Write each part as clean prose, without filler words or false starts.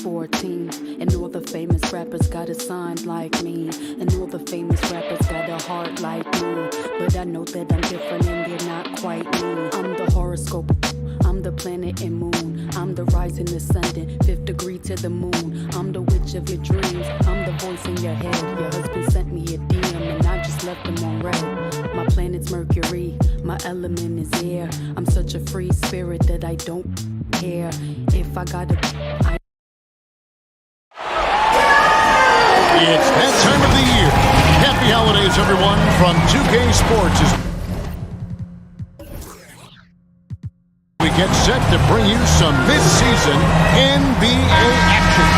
14. And all the famous rappers got a sign like me. And all the famous rappers got a heart like me. But I know that I'm different and they're not quite me. I'm the horoscope, I'm the planet and moon. I'm the rising, the sun, fifth degree to the moon. I'm the witch of your dreams, I'm the voice in your head. Your husband sent me a DM and I just left him on red. My planet's Mercury, my element is air. I'm such a free spirit that I don't care if I gotta. It's that time of the year. Happy holidays, everyone, from 2K Sports. We get set to bring you some mid-season NBA action.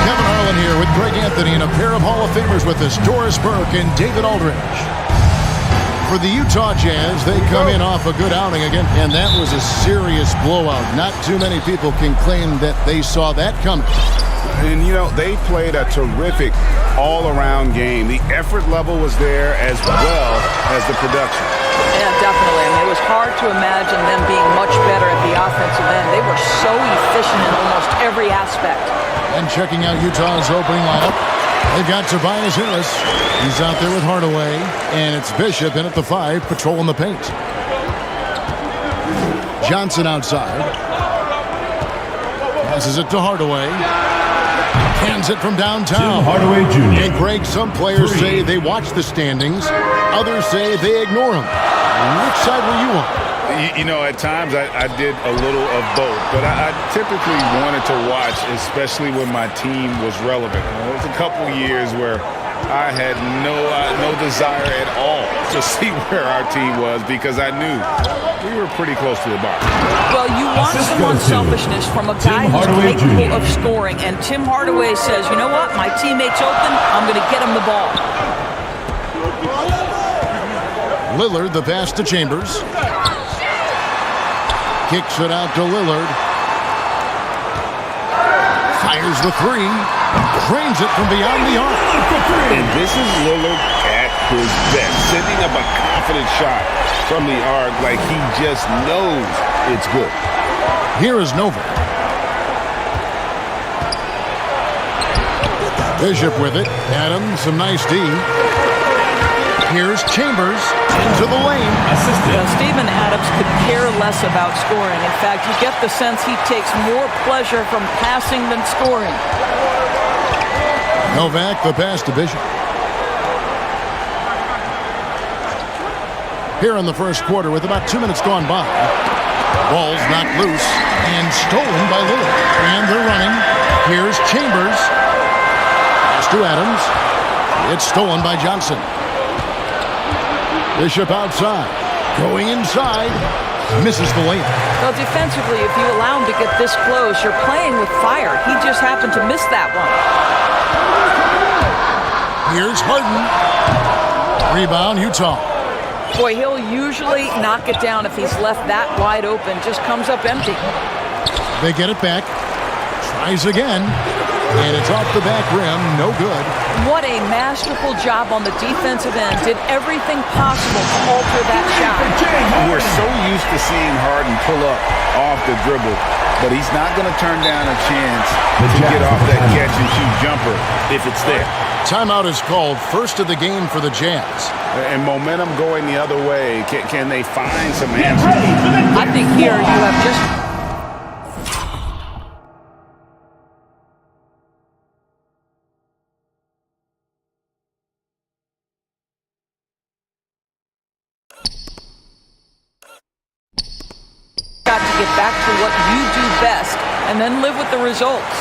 Kevin Harlan here with Greg Anthony and a pair of Hall of Famers with us, Doris Burke and David Aldridge. For the Utah Jazz, they come in off a good outing again, and that was a serious blowout. Not too many people can claim that they saw that coming. And, you know, they played a terrific all-around game. The effort level was there as well as the production. Yeah, definitely. I mean, it was hard to imagine them being much better at the offensive end. They were so efficient in almost every aspect. And checking out Utah's opening lineup, they've got Tobias Harris. He's out there with Hardaway. And it's Bishop in at the 5, patrolling the paint. Johnson outside. Passes it to Hardaway. Hands it from downtown. Tim Hardaway Jr. And Greg, some players say they watch the standings. Others say they ignore them. Which side were you on? You know, at times I did a little of both, but I typically wanted to watch, especially when my team was relevant. There was a couple years where I had no desire at all to see where our team was because I knew we were pretty close to the bottom. Well, you want some unselfishness from a guy who's capable of scoring, and Tim Hardaway says, you know what, my teammate's open, I'm going to get him the ball. Lillard, the pass to Chambers. Kicks it out to Lillard. Fires the 3. Drains it from beyond the arc. And this is Lillard at his best. Sending up a confident shot from the arc like he just knows it's good. Here is Novak. Bishop with it. Adams, some nice D. Here's Chambers into the lane. Steven Adams could care less about scoring. In fact, you get the sense he takes more pleasure from passing than scoring. Novak, the pass to Bishop. Here in the first quarter with about 2 minutes gone by. Ball's knocked loose and stolen by Lillard. And they're running. Here's Chambers. Pass to Adams. It's stolen by Johnson. Bishop outside. Going inside. Misses the layup. Well, defensively, if you allow him to get this close, you're playing with fire. He just happened to miss that one. Here's Harden. Rebound, Utah. Boy, he'll usually knock it down if he's left that wide open. Just comes up empty. They get it back. Tries again. And it's off the back rim. No good. What a masterful job on the defensive end. Did everything possible to alter that shot. We're so used to seeing Harden pull up off the dribble, but he's not going to turn down a chance to get off that catch-and-shoot jumper if it's there. Timeout is called. First of the game for the Jazz. And momentum going the other way. Can they find some answers? I think here you have just... got to get back to what you do best and then live with the results.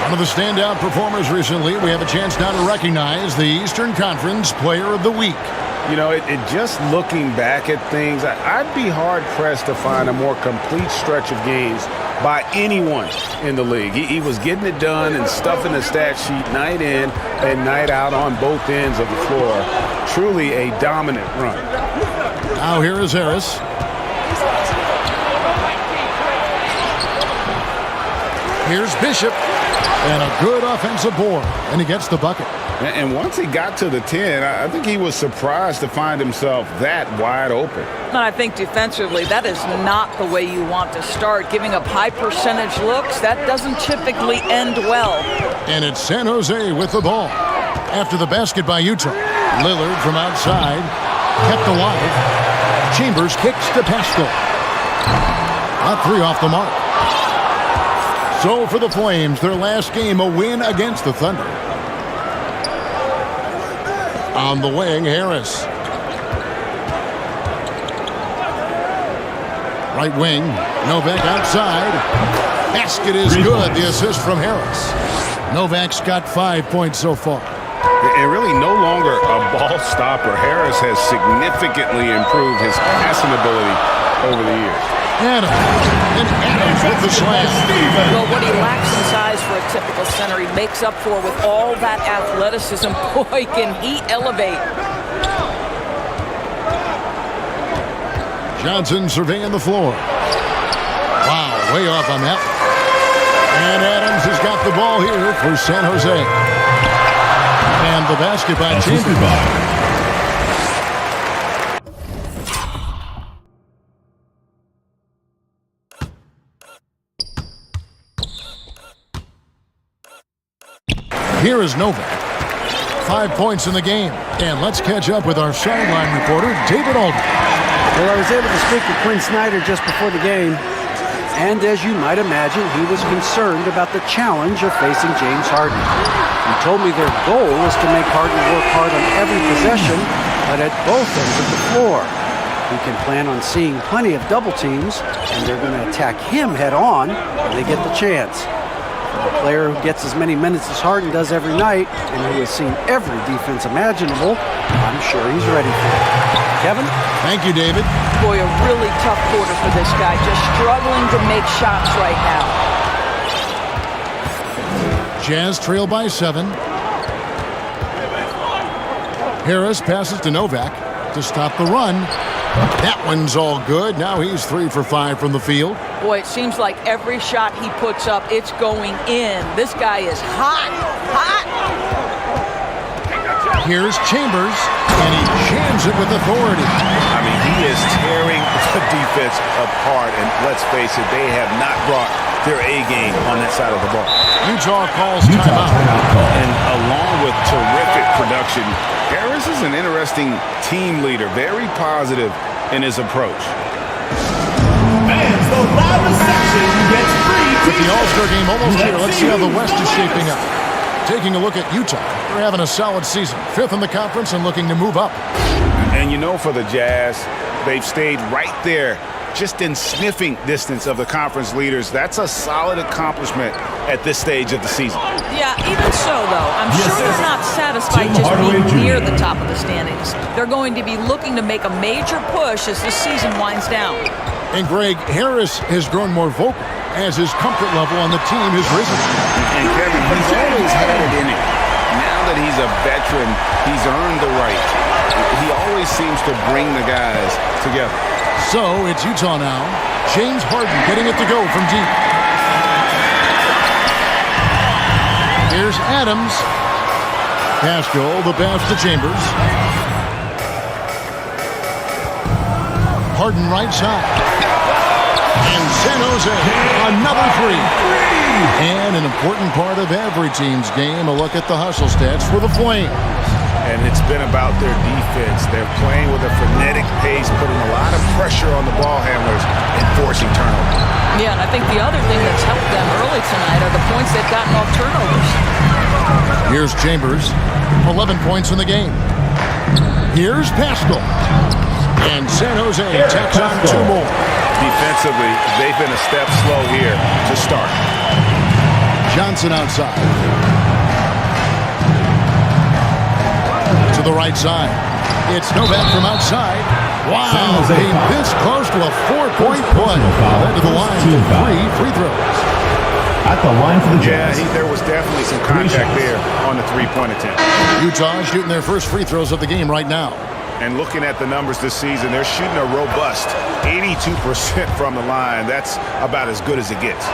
One of the standout performers recently. We have a chance now to recognize the Eastern Conference Player of the Week. You know, it just looking back at things, I'd be hard-pressed to find a more complete stretch of games by anyone in the league. He was getting it done and stuffing the stat sheet night in and night out on both ends of the floor. Truly a dominant run. Now here is Harris. Here's Bishop. And a good offensive board. And he gets the bucket. And once he got to the 10, I think he was surprised to find himself that wide open. And I think defensively, that is not the way you want to start. Giving up high percentage looks, that doesn't typically end well. And it's San Jose with the ball. After the basket by Utah. Lillard from outside. Kept alive. Chambers kicks to Pascal. Not 3 off the mark. So for the Flames, their last game, a win against the Thunder. On the wing, Harris. Right wing, Novak outside. Basket is good. The assist from Harris. Novak's got 5 points so far. And really no longer a ball stopper. Harris has significantly improved his passing ability over the years. Adams with the slam. Well, what he lacks in size for a typical center, he makes up for with all that athleticism. Boy, can he elevate. Johnson surveying the floor. Wow, way off on that. And Adams has got the ball here for San Jose. And the basket by Chambers. Here is Novak. 5 points in the game. And let's catch up with our sideline reporter, David Aldridge. Well, I was able to speak with Quinn Snyder just before the game. And as you might imagine, he was concerned about the challenge of facing James Harden. He told me their goal is to make Harden work hard on every possession, but at both ends of the floor. We can plan on seeing plenty of double teams, and they're going to attack him head on when they get the chance. A player who gets as many minutes as Harden does every night and who has seen every defense imaginable, I'm sure he's ready for it. Kevin? Thank you, David. Boy, a really tough quarter for this guy, just struggling to make shots right now. Jazz trail by 7. Harris passes to Novak to stop the run. That one's all good. Now he's 3 for 5 from the field. Boy, it seems like every shot he puts up, it's going in. This guy is hot, hot. Here's Chambers, and he jams it with authority. I mean, he is tearing the defense apart, and let's face it, they have not brought their A game on that side of the ball. Utah calls timeout. And along with terrific production, Harris is an interesting team leader, very positive in his approach. Fans, the loudest section gets free. With the All-Star game almost here, let's see how the West is shaping up. Taking a look at Utah. They're having a solid season. 5th in the conference and looking to move up. And you know, for the Jazz, they've stayed right there, just in sniffing distance of the conference leaders. That's a solid accomplishment at this stage of the season. Yeah, even so, though, I'm sure they're not satisfied just being near the top of the standings. They're going to be looking to make a major push as the season winds down. And Greg, Harris has grown more vocal as his comfort level on the team has risen. And Kevin, he's always had it in him. Now that he's a veteran, he's earned the right. He always seems to bring the guys together. So it's Utah now. James Harden getting it to go from deep. Here's Adams. Pascal, the pass to Chambers. Harden right side. And San Jose, another 3. And an important part of every team's game, a look at the hustle stats for the Flames. And it's been about their defense. They're playing with a frenetic pace, putting a lot of pressure on the ball handlers and forcing turnovers. Yeah, and I think the other thing that's helped them early tonight are the points they've gotten off turnovers. Here's Chambers, 11 points in the game. Here's Pascal. And San Jose tacks on 2 more. Defensively, they've been a step slow here to start. Johnson outside. To the right side. It's Novak from outside. Wow, came this close to a 4-point play. Led to the line to 3 free throws. At the line for the Jazz. Yeah, there was definitely some contact there on the 3-point attempt. Utah shooting their first free throws of the game right now. And looking at the numbers this season, they're shooting a robust 82% from the line. That's about as good as it gets.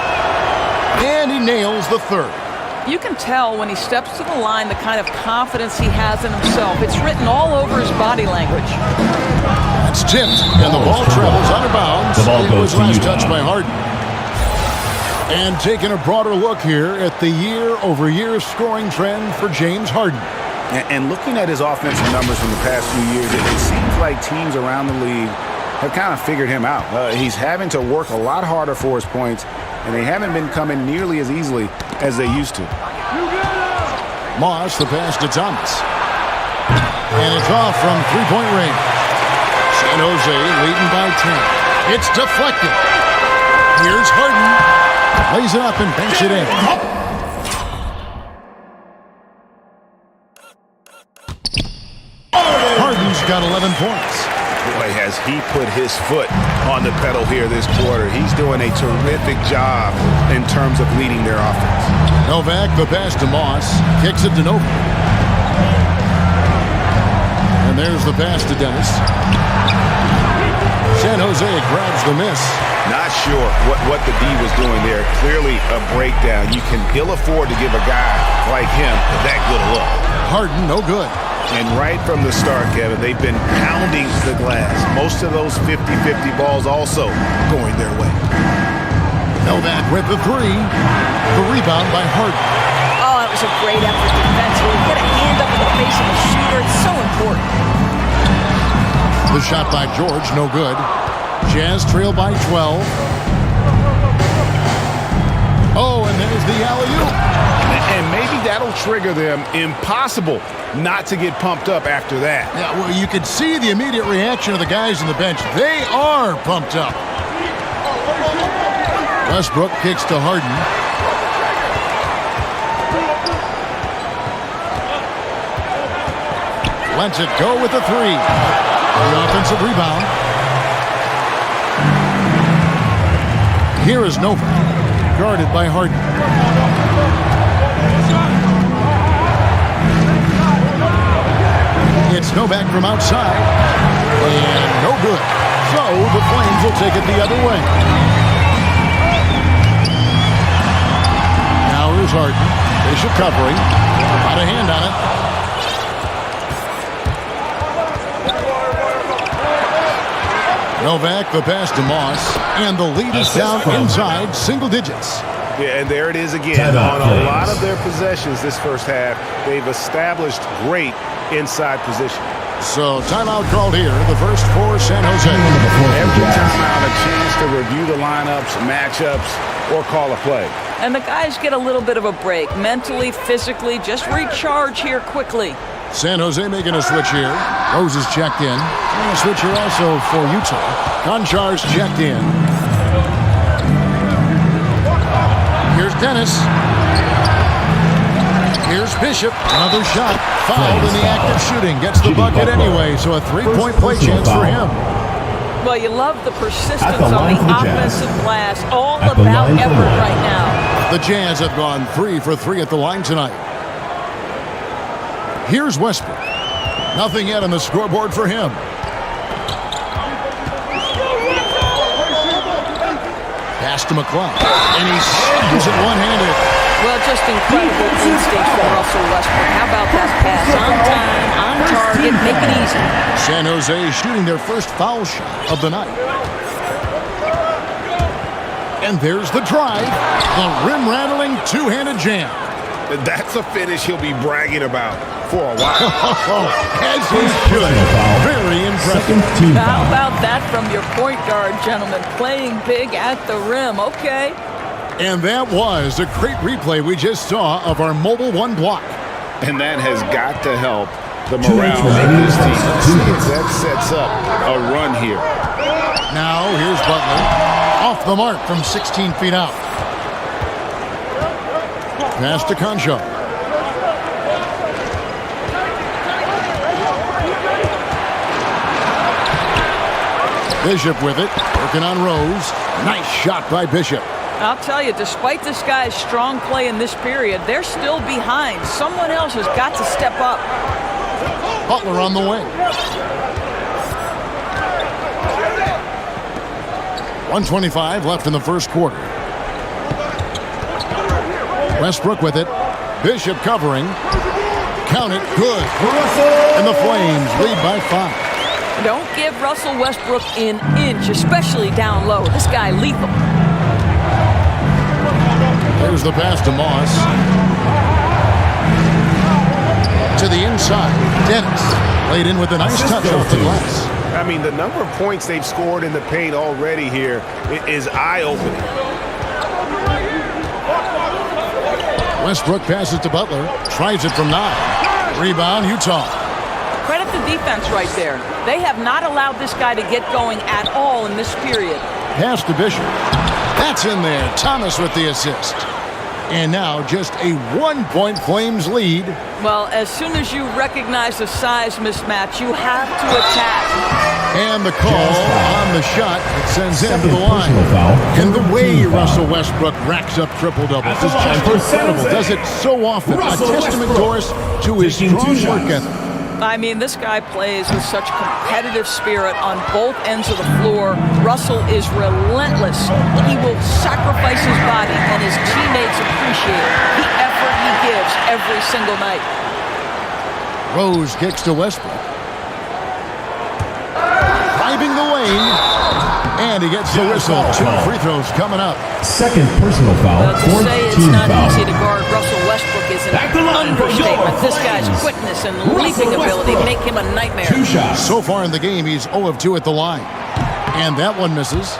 And he nails the 3rd. You can tell when he steps to the line the kind of confidence he has in himself. It's written all over his body language. That's tipped, and the ball travels out of bounds. The ball It goes was last to touched Utah. by Harden. And taking a broader look here at the year-over-year scoring trend for James Harden. And looking at his offensive numbers from the past few years, it seems like teams around the league have kind of figured him out. He's having to work a lot harder for his points, and they haven't been coming nearly as easily as they used to. Moss, the pass to Thomas. And it's off from three-point range. San Jose leading by 10. It's deflected. Here's Harden. Lays it up and banks it in. Harden's got 11 points. Boy, has he put his foot on the pedal here this quarter. He's doing a terrific job in terms of leading their offense. Novak, the pass to Moss. Kicks it to Novak. And there's the pass to Dennis. San Jose grabs the miss. Not sure what the D was doing there. Clearly a breakdown. You can ill afford to give a guy like him that good a look. Harden, no good. And right from the start, Kevin, they've been pounding the glass. Most of those 50-50 balls also going their way. Novak with the three. The rebound by Harden. Oh, that was a great effort defensively. Get a hand up in the face of the shooter. It's so important. The shot by George, no good. Jazz trail by 12. Oh, and there's the alley-oop. And maybe that'll trigger them. Impossible not to get pumped up after that. Yeah, well, you could see the immediate reaction of the guys on the bench. They are pumped up. Westbrook kicks to Harden. Lets it go with the three. The offensive rebound. Here is Novak, guarded by Harden. It's Novak from outside, and no good. So the Flames will take it the other way. Now here's Harden. Bishop covering. Got a hand on it. Novak, the pass to Moss, and the lead is down inside single digits. Yeah, and there it is again. On a lot of their possessions this first half, they've established great inside position. So timeout called here, the first for San Jose. Every timeout, a chance to review the lineups, matchups, or call a play. And the guys get a little bit of a break. Mentally, physically, just recharge here quickly. San Jose making a switch here. Rose is checked in. And a switch here also for Utah. Gonchar's checked in. Here's Dennis. Here's Bishop. Another shot. Fouled in the act of shooting. Gets the bucket anyway, so a three-point play chance for him. Well, you love the persistence on the offensive glass. All At the about line for effort the Jazz. right now. The Jazz have gone 3 for 3 at the line tonight. Here's Westbrook. Nothing yet on the scoreboard for him. Pass to McClung. And he slams it one-handed. Well, just incredible instinct from Russell Westbrook. How about that pass? On time, on target, make it easy. San Jose shooting their first foul shot of the night. And there's the drive. The rim-rattling two-handed jam. That's a finish he'll be bragging about for a while. As he should. Very impressive. How about that from your point guard, gentlemen? Playing big at the rim. Okay. And that was a great replay we just saw of our Mobile One block. And that has got to help the morale of this team. Let's see if that sets up a run here. Now here's Butler. Off the mark from 16 feet out. Pass to Concho. Bishop with it. Working on Rose. Nice shot by Bishop. I'll tell you, despite this guy's strong play in this period, they're still behind. Someone else has got to step up. Butler on the wing. 1:25 left in the first quarter. Westbrook with it. Bishop covering. Count it. Good. And the Flames lead by 5. Don't give Russell Westbrook an inch, especially down low. This guy lethal. There's the pass to Moss. To the inside. Dennis laid in with a nice touch off the glass. I mean, the number of points they've scored in the paint already here is eye-opening. Westbrook passes to Butler. Tries it from 9. Rebound, Utah. Credit the defense right there. They have not allowed this guy to get going at all in this period. Pass to Bishop. That's in there. Thomas with the assist. And now just a 1-point Flames lead. Well, as soon as you recognize the size mismatch, you have to attack. And the call on the shot that sends him to the line. And the way Russell Westbrook racks up triple-doubles is just incredible. Does it so often. A testament, Doris, to his strong work ethic. I mean, this guy plays with such competitive spirit on both ends of the floor. Russell is relentless. He will sacrifice his body, and his teammates appreciate the effort he gives every single night. Rose kicks to Westbrook. Driving the lane. And he gets the whistle. 2 free throws coming up. Second personal foul. Well, to say it's not easy to guard Russell Westbrook is an understatement. This guy's quickness and leaping ability make him a nightmare. 2 shots. So far in the game, he's 0 of 2 at the line. And that one misses.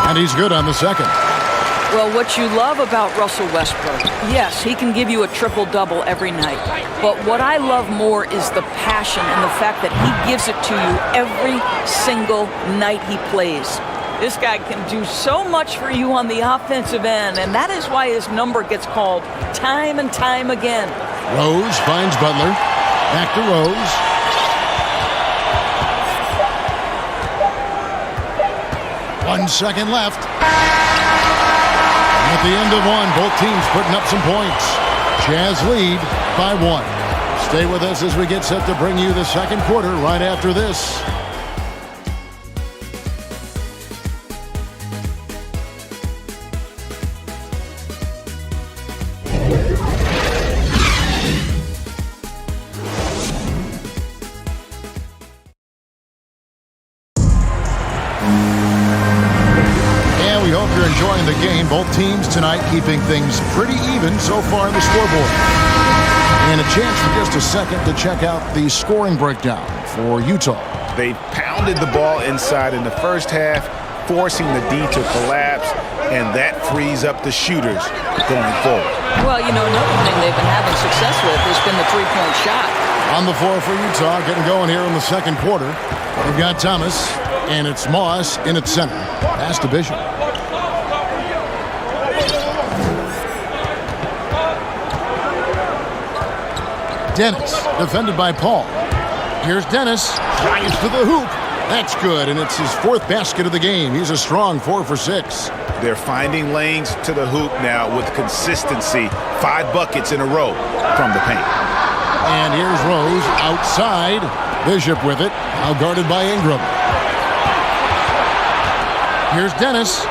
And he's good on the second. Well, what you love about Russell Westbrook, yes, he can give you a triple-double every night. But what I love more is the passion and the fact that he gives it to you every single night he plays. This guy can do so much for you on the offensive end, and that is why his number gets called time and time again. Rose finds Butler. Back to Rose. One second left. At the end of one, both teams putting up some points. Jazz lead by 1. Stay with us as we get set to bring you the second quarter right after this. We hope you're enjoying the game. Both teams tonight keeping things pretty even so far in the scoreboard. And a chance for just a second to check out the scoring breakdown for Utah. They pounded the ball inside in the first half, forcing the D to collapse, and that frees up the shooters going forward. Well, you know, another thing they've been having success with has been the three-point shot. On the floor for Utah, getting going here in the second quarter. We've got Thomas, and it's Moss in at center. Pass to Bishop. Dennis, defended by Paul. Here's Dennis, drives to the hoop. That's good, and it's his 4th basket of the game. He's a strong 4 for 6. They're finding lanes to the hoop now with consistency. 5 buckets in a row from the paint. And here's Rose outside. Bishop with it, now guarded by Ingram. Here's Dennis.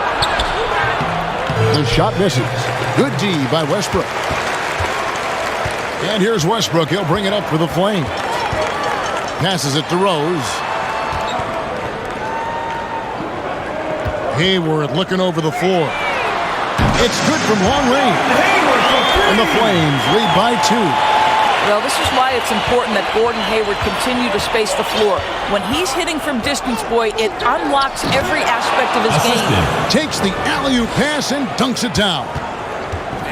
The shot misses. Good D by Westbrook. And here's Westbrook. He'll bring it up for the Flame. Passes it to Rose. Hayward looking over the floor. It's good from long range. And the Flames lead by 2. Well, this is why it's important that Gordon Hayward continue to space the floor. When he's hitting from distance, boy, it unlocks every aspect of his game. Takes the alley-oop pass and dunks it down.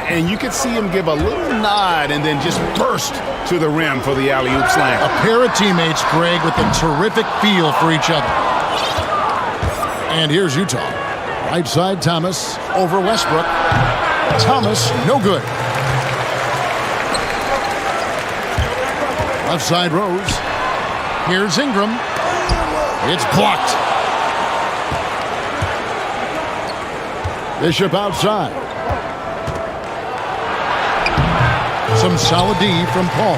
And you could see him give a little nod and then just burst to the rim for the alley-oop slam. A pair of teammates, Greg, with a terrific feel for each other. And here's Utah. Right side, Thomas over Westbrook. Thomas, no good. Left side, Rose. Here's Ingram. It's blocked. Bishop outside. Some solid D from Paul.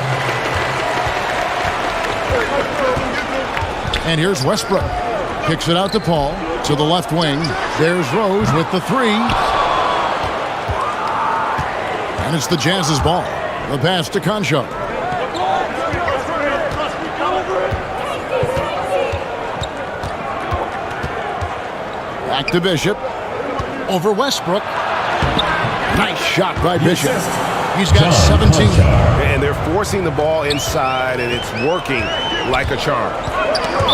And here's Westbrook. Kicks it out to Paul. To the left wing. There's Rose with the 3. And it's the Jazz's ball. The pass to Concho. Back to Bishop. Over Westbrook. Nice shot by Bishop. He's got 17. And they're forcing the ball inside, and it's working like a charm.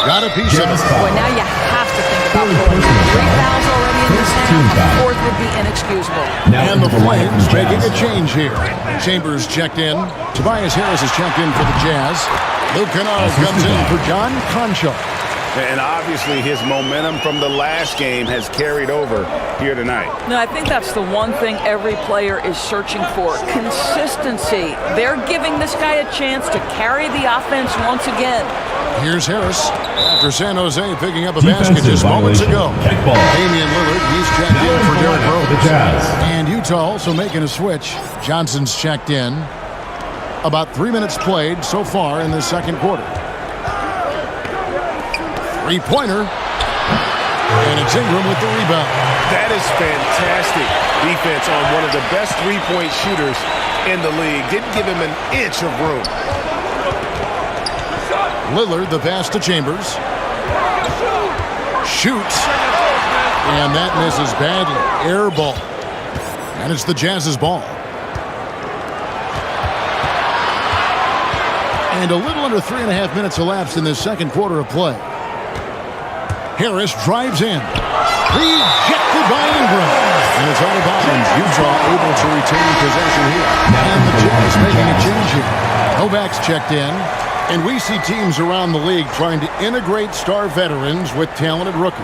Got a piece of it. Boy, now you have to think about pulling. 3 fouls already in this half. A fourth would be inexcusable. And the Flames making a change here. Chambers checked in. Tobias Harris is checked in for the Jazz. Luke Kennard comes in for John Concho. And obviously his momentum from the last game has carried over here tonight. No, I think that's the one thing every player is searching for. Consistency. They're giving this guy a chance to carry the offense once again. Here's Harris after San Jose picking up a basket just moments ago. Damian Lillard, he's checked in for Derrick Rose. And Utah also making a switch. Johnson's checked in. About 3 minutes played so far in the second quarter. Three-pointer. And it's Ingram with the rebound. That is fantastic defense on one of the best three-point shooters in the league. Didn't give him an inch of room. Lillard, the pass to Chambers. Shoots. And that misses badly. Air ball. And it's the Jazz's ball. And a little under 3.5 minutes elapsed in this second quarter of play. Harris drives in. Rejected by Ingram. And it's out of bounds. Utah able to retain possession here. And the Jazz making a change here. Novak's checked in. And we see teams around the league trying to integrate star veterans with talented rookies.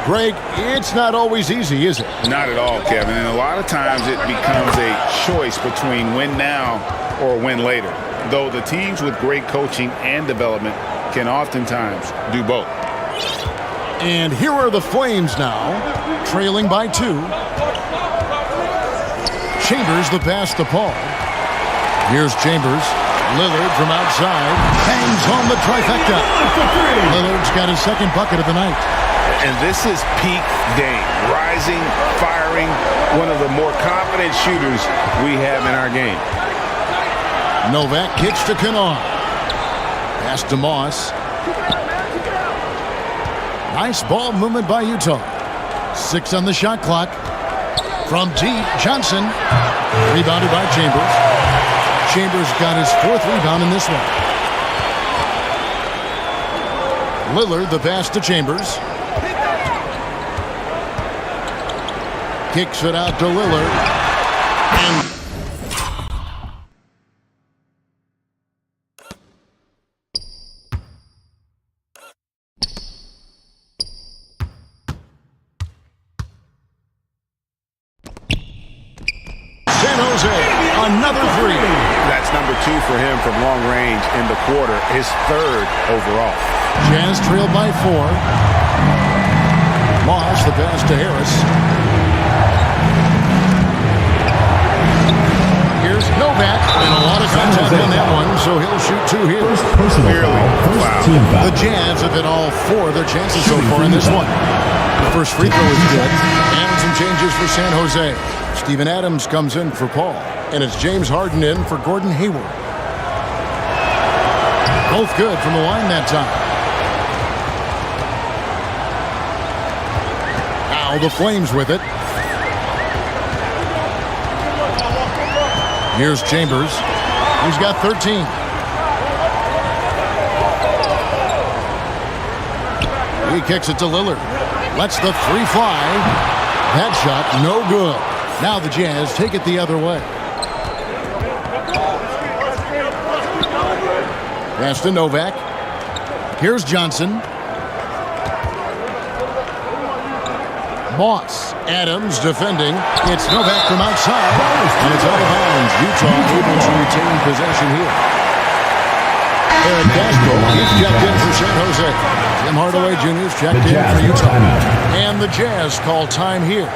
Greg, it's not always easy, is it? Not at all, Kevin. And a lot of times it becomes a choice between win now or win later. Though the teams with great coaching and development can oftentimes do both. And here are the Flames now, trailing by 2. Chambers the pass to Paul. Here's Chambers. Lillard from outside hangs on the trifecta. Lillard's got his second bucket of the night. And this is peak game. Rising, firing, one of the more confident shooters we have in our game. Novak kicks to Kennard. Pass to Moss. Nice ball movement by Utah. 6 on the shot clock. From deep, Johnson. Rebounded by Chambers. Chambers got his 4th rebound in this one. Lillard, the pass to Chambers. Kicks it out to Lillard. And San Jose, another 3. That's number 2 for him from long range in the quarter, his 3rd overall. Jazz trailed by 4. Moss, the pass to Harris. Here's Novak, and a lot of contact on that one, so he'll shoot 2 here. The Jazz have hit all 4 of their chances so far in this one. The first free throw is good, and some changes for San Jose. Steven Adams comes in for Paul, and it's James Harden in for Gordon Hayward. Both good from the line that time. Now the Flames with it. Here's Chambers. He's got 13. He kicks it to Lillard. Lets the 3 fly. That shot no good. Now the Jazz take it the other way. Pass to Novak. Here's Johnson. Moss. Adams defending. It's Novak from outside. And it's out of bounds. Utah able to retain possession here. Eric Castro, he's checked in for San Jose. Tim Hardaway Jr. is checked in for Utah. And the Jazz call time here.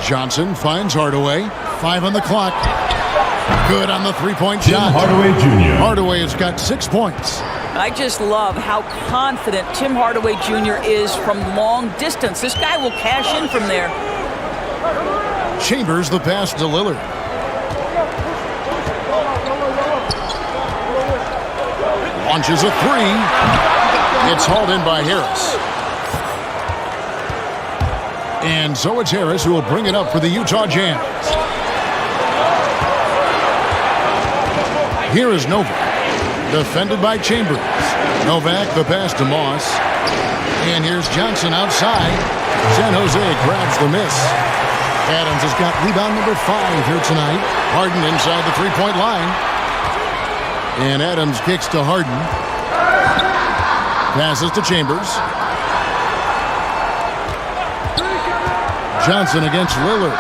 Johnson finds Hardaway. 5 on the clock. Good on the three-point Tim shot. Hardaway Jr. Hardaway has got 6 points. I just love how confident Tim Hardaway Jr. is from long distance. This guy will cash in from there. Chambers the pass to Lillard. Launches a three. It's hauled in by Harris. And so it's Harris who will bring it up for the Utah Jazz. Here is Novak. Defended by Chambers. Novak the pass to Moss. And here's Johnson outside. San Jose grabs the miss. Adams has got rebound number 5 here tonight. Harden inside the three-point line. And Adams kicks to Harden. Passes to Chambers. Johnson against Lillard.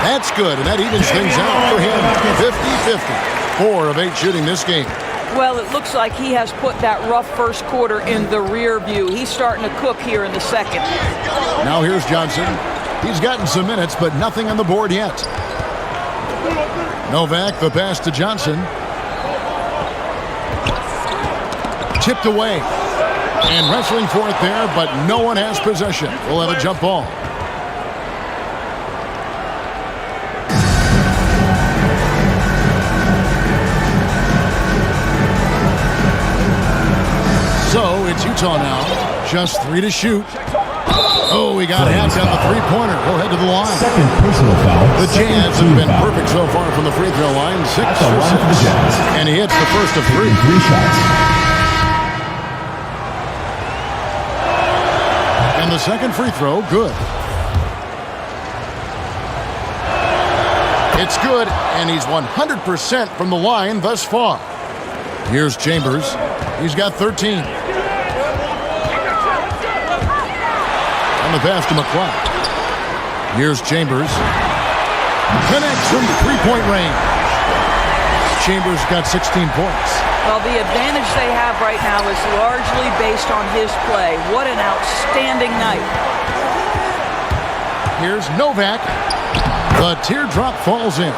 That's good, and that evens things out for him. 50-50. 4 of 8 shooting this game. Well, it looks like he has put that rough first quarter in the rear view. He's starting to cook here in the second. Now here's Johnson. He's gotten some minutes, but nothing on the board yet. Novak, the pass to Johnson. Tipped away. And wrestling for it there, but no one has possession. We'll have a jump ball. So it's Utah now. Just 3 to shoot. Oh, he got hacked on the three-pointer. We'll head to the line. Second personal foul. The Jazz have been perfect so far from the free throw line. 6 for 6. And he hits the first of 3. 3 shots. And the second free throw, good. It's good, and he's 100% from the line thus far. Here's Chambers. He's got 13. On the pass to McCloud. Here's Chambers. Connects from three-point range. Chambers got 16 points. Well, the advantage they have right now is largely based on his play. What an outstanding night. Here's Novak. The teardrop falls in.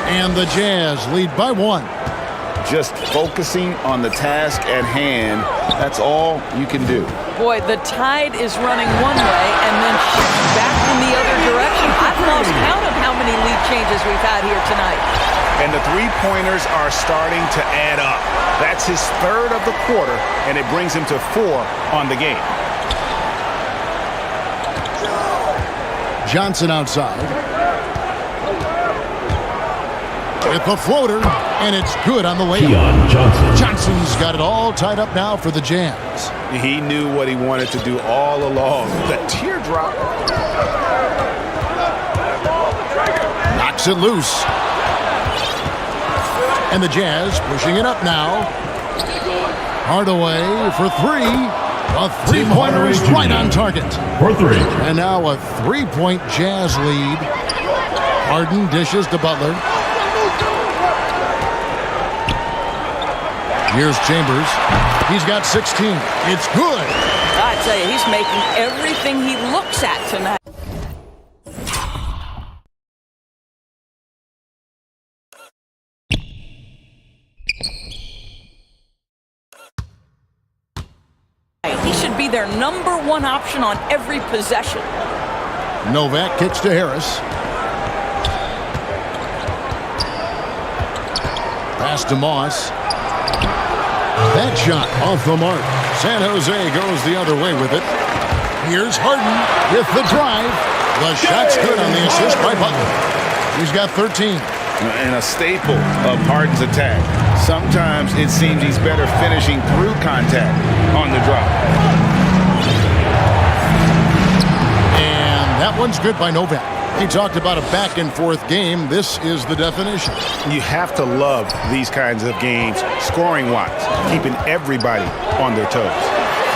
And the Jazz lead by 1. Just focusing on the task at hand, that's all you can do. Boy, the tide is running one way and then back in the other direction. I've lost count of how many lead changes we've had here tonight. And the three-pointers are starting to add up. That's his 3rd of the quarter, and it brings him to 4 on the game. Johnson outside. With the floater, and it's good on the layup. Keon Johnson. Johnson's got it all tied up now for the Jazz. He knew what he wanted to do all along. The teardrop. Knocks it loose. And the Jazz pushing it up now. Hardaway for 3. A three-pointer is right on target. For 3. And now a 3-point Jazz lead. Harden dishes to Butler. Here's Chambers. He's got 16. It's good. I tell you, he's making everything he looks at tonight. He should be their number 1 option on every possession. Novak kicks to Harris. Pass to Moss. That shot off the mark. San Jose goes the other way with it. Here's Harden with the drive. The shot's good on the assist by Butler. He's got 13. And a staple of Harden's attack. Sometimes it seems he's better finishing through contact on the drop. And that one's good by Novak. He talked about a back-and-forth game. This is the definition. You have to love these kinds of games, scoring-wise, keeping everybody on their toes.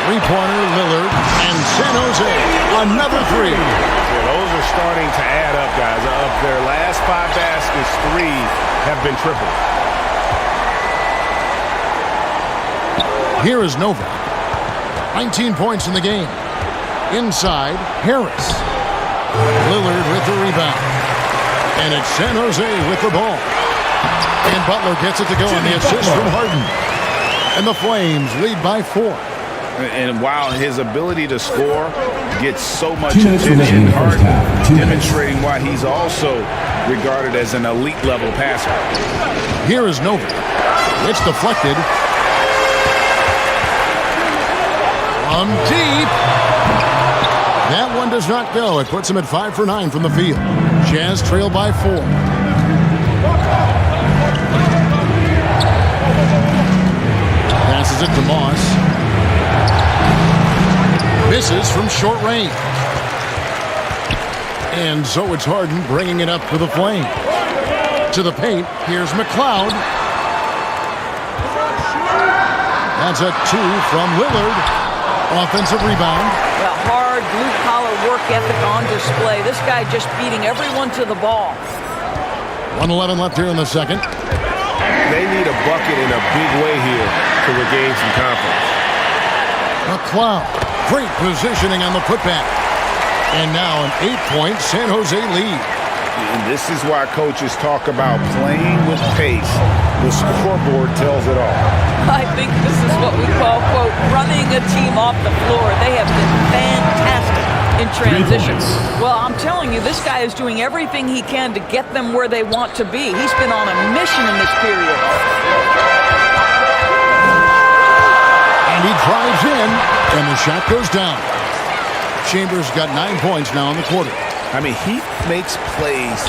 Three-pointer, Lillard, and San Jose, another 3. Yeah, those are starting to add up, guys. Of their last 5 baskets, 3 have been tripled. Here is Novak. 19 points in the game. Inside, Harris. Lillard with the rebound. And it's San Jose with the ball. And Butler gets it to go on the assist from Harden. And the Flames lead by 4. And while his ability to score gets so much 2 minutes remaining attention, in the first Harden half. 2 minutes. demonstrating why he's also regarded as an elite level passer. Here is Novick. It's deflected. From deep. That one does not go. It puts him at 5 for 9 from the field. Jazz trail by 4. Passes it to Moss. Misses from short range. And so it's Harden bringing it up for the Flames. To the paint, here's McLeod. That's a 2 from Lillard. Offensive rebound. Well, hard, blue-collar work ethic on display. This guy just beating everyone to the ball. 1:11 left here in the second. They need a bucket in a big way here to regain some confidence. McLeod. Great positioning on the putback. And now an 8-point San Jose lead. And this is why coaches talk about playing with pace. The scoreboard tells it all. I think this is what we call, quote, running a team off the floor. They have been fantastic in transition. Well, I'm telling you, this guy is doing everything he can to get them where they want to be. He's been on a mission in this period. And he drives in, and the shot goes down. Chambers got 9 points now in the quarter. I mean, he makes plays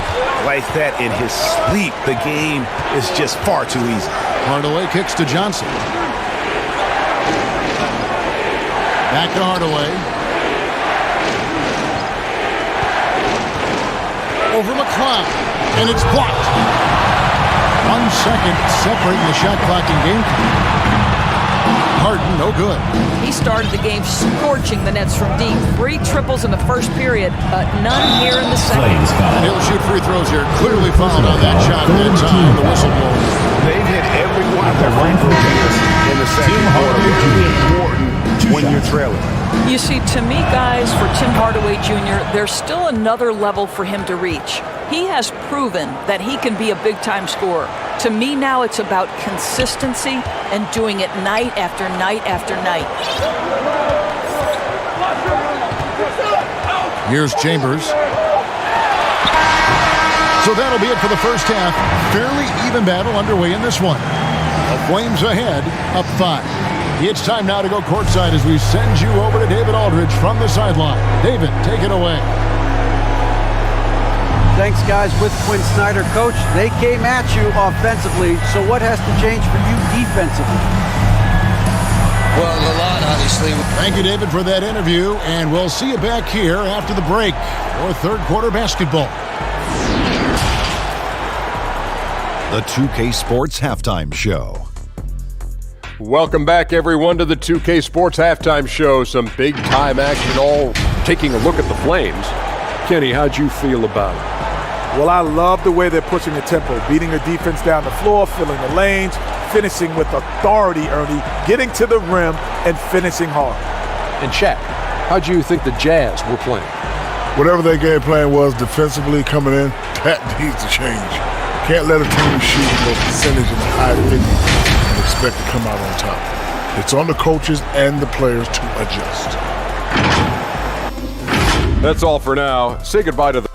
like that in his sleep. The game is just far too easy. Hardaway kicks to Johnson. Back to Hardaway. Over McLeod. And it's blocked. 1 second separating the shot clock in game. Harden, no good. He started the game scorching the Nets from deep. 3 triples in the first period, but none here in the second. And he'll shoot free throws here. Clearly fouled on that shot that time. The whistle blows. They've hit every one of their free throws in the second quarter. Very important when you're trailing. You see, to me, guys, for Tim Hardaway Jr., there's still another level for him to reach. He has proven that he can be a big-time scorer. To me now, it's about consistency and doing it night after night after night. Here's Chambers. So that'll be it for the first half. Fairly even battle underway in this one. The Flames ahead, up 5. It's time now to go courtside as we send you over to David Aldridge from the sideline. David, take it away. Thanks, guys. With Quinn Snyder, Coach, they came at you offensively. So what has to change for you defensively? Well, a lot, obviously. Thank you, David, for that interview. And we'll see you back here after the break for third quarter basketball. The 2K Sports Halftime Show. Welcome back, everyone, to the 2K Sports Halftime Show. Some big-time action, all taking a look at the Flames. Kenny, how'd you feel about it? Well, I love the way they're pushing the tempo, beating the defense down the floor, filling the lanes, finishing with authority, Ernie, getting to the rim and finishing hard. And Shaq, how'd you think the Jazz were playing? Whatever their game plan was defensively coming in, that needs to change. Can't let a team shoot those percentage in the high 50s and expect to come out on top. It's on the coaches and the players to adjust. That's all for now. Say goodbye to the...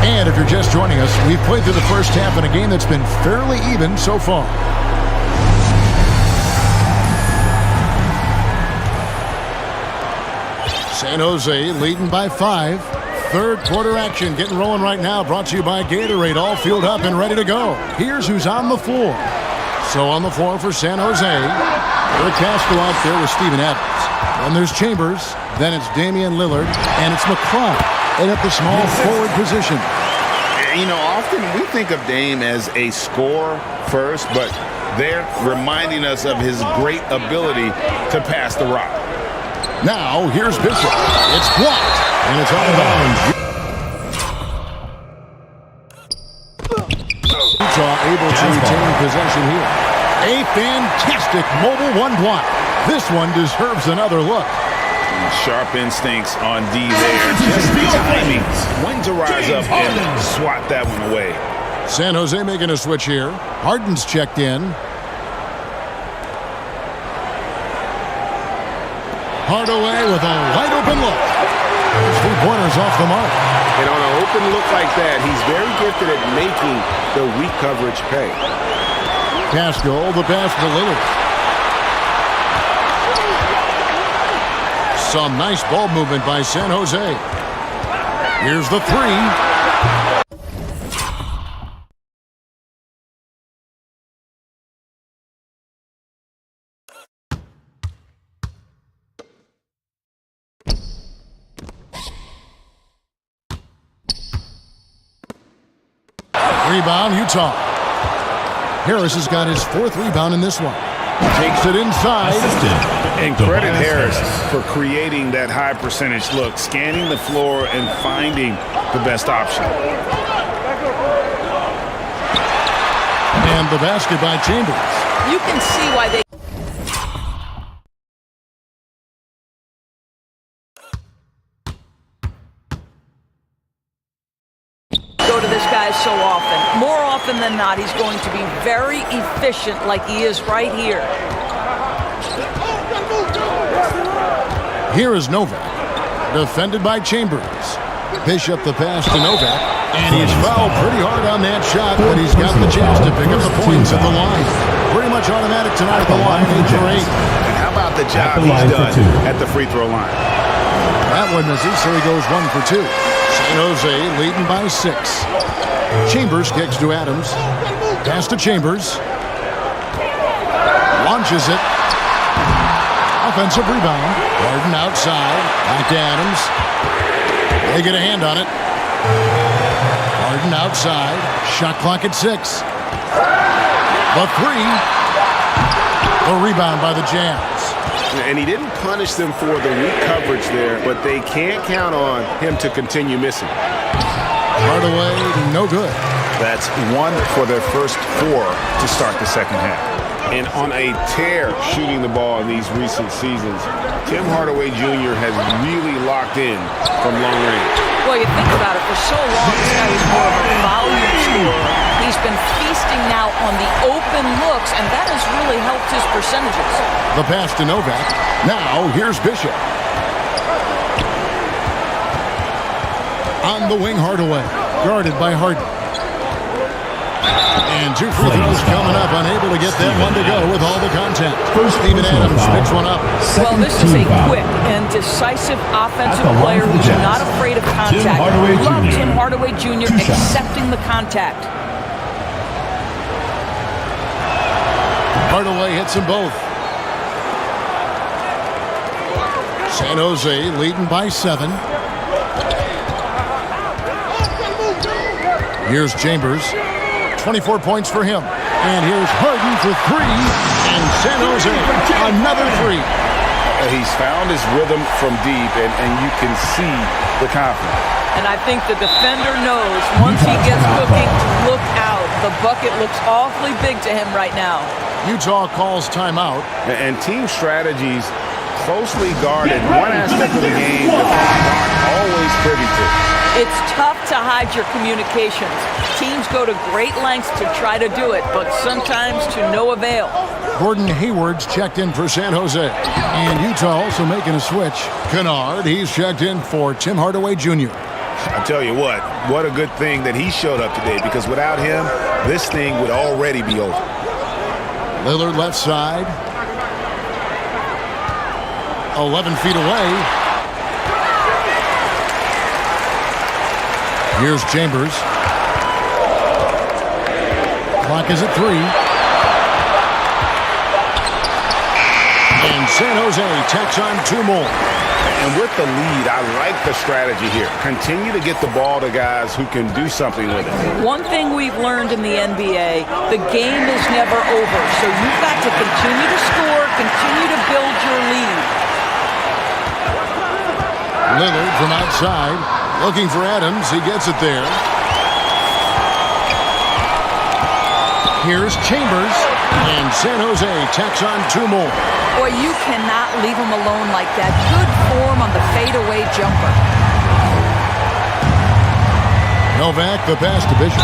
And if you're just joining us, we've played through the first half in a game that's been fairly even so far. San Jose leading by 5. Third quarter action getting rolling right now. Brought to you by Gatorade. All fueled up and ready to go. Here's who's on the floor. So on the floor for San Jose, Eric Castro out there with Steven Adams. Then there's Chambers. Then it's Damian Lillard. And it's McLeod at the small forward position. You know, often we think of Dame as a scorer first, but they're reminding us of his great ability to pass the rock. Now, here's Bishop. It's blocked, and it's out of bounds. Utah able to retain possession here. A fantastic mobile one block. This one deserves another look. Sharp instincts on D there. Just the timing. When to rise up and swat that one away. San Jose making a switch here. Harden's checked in. Hardaway with a wide open look. 3-pointers off the mark. And on an open look like that, he's very gifted at making the weak coverage pay. Pascal, the pass to Lillard. Some nice ball movement by San Jose. Here's the three. Rebound, Utah. Harris has got his 4th rebound in this one. Takes it inside. And credit Harris for creating that high percentage look, scanning the floor and finding the best option. And the basket by Chambers. You can see why they go to this guy so often. More often than not, he's going to be very efficient like he is right here. Here is Novak, defended by Chambers. Bishop the pass to Novak, and he's fouled pretty hard on that shot, but he's got the chance to pick up the points at the line. Pretty much automatic tonight at the line, 8 for 8. And how about the job he's done at the free throw line? That one misses, so he goes 1 for 2. San Jose leading by 6. Chambers kicks to Adams. Pass to Chambers. Launches it. Offensive rebound. Harden outside. Back to Adams. They get a hand on it. Harden outside. Shot clock at 6. The 3. The rebound by the Jazz. And he didn't punish them for the weak coverage there, but they can't count on him to continue missing. Hardaway, no good. That's 1 for their first 4 to start the second half. And on a tear shooting the ball in these recent seasons, Tim Hardaway Jr. has really locked in from long range. Well, you think about it, for so long this guy was more of a volume scorer. He's been feasting now on the open looks, and that has really helped his percentages. The pass to Novak. Now here's Bishop. On the wing, Hardaway, guarded by Harden. And 2 free throws coming up, unable to get that one to go with all the contact. Steven Adams picks one up. Well, this is a quick and decisive offensive player who's not afraid of contact. Love Tim Hardaway Jr. accepting the contact. Hardaway hits them both. San Jose leading by 7. Here's Chambers. 24 points for him. And here's Harden for 3. And San Jose, another 3. He's found his rhythm from deep, and you can see the confidence. And I think the defender knows once he gets cooking, look out. The bucket looks awfully big to him right now. Utah calls timeout. And team strategies closely guarded. One aspect of the game that Mark always privy to. It's tough to hide your communications. Teams go to great lengths to try to do it, but sometimes to no avail. Gordon Hayward's checked in for San Jose. And Utah also making a switch. Kennard, he's checked in for Tim Hardaway Jr. I tell you what a good thing that he showed up today, because without him, this thing would already be over. Lillard left side. 11 feet away. Here's Chambers. Clock is at 3. And San Jose tacks on 2 more. And with the lead, I like the strategy here. Continue to get the ball to guys who can do something with it. One thing we've learned in the NBA, the game is never over. So you've got to continue to score, continue to build your lead. Lillard from outside, looking for Adams. He gets it there. Here's Chambers, and San Jose tacks on 2 more. Boy, you cannot leave him alone like that. Good form on the fadeaway jumper. Novak, the pass to Bishop.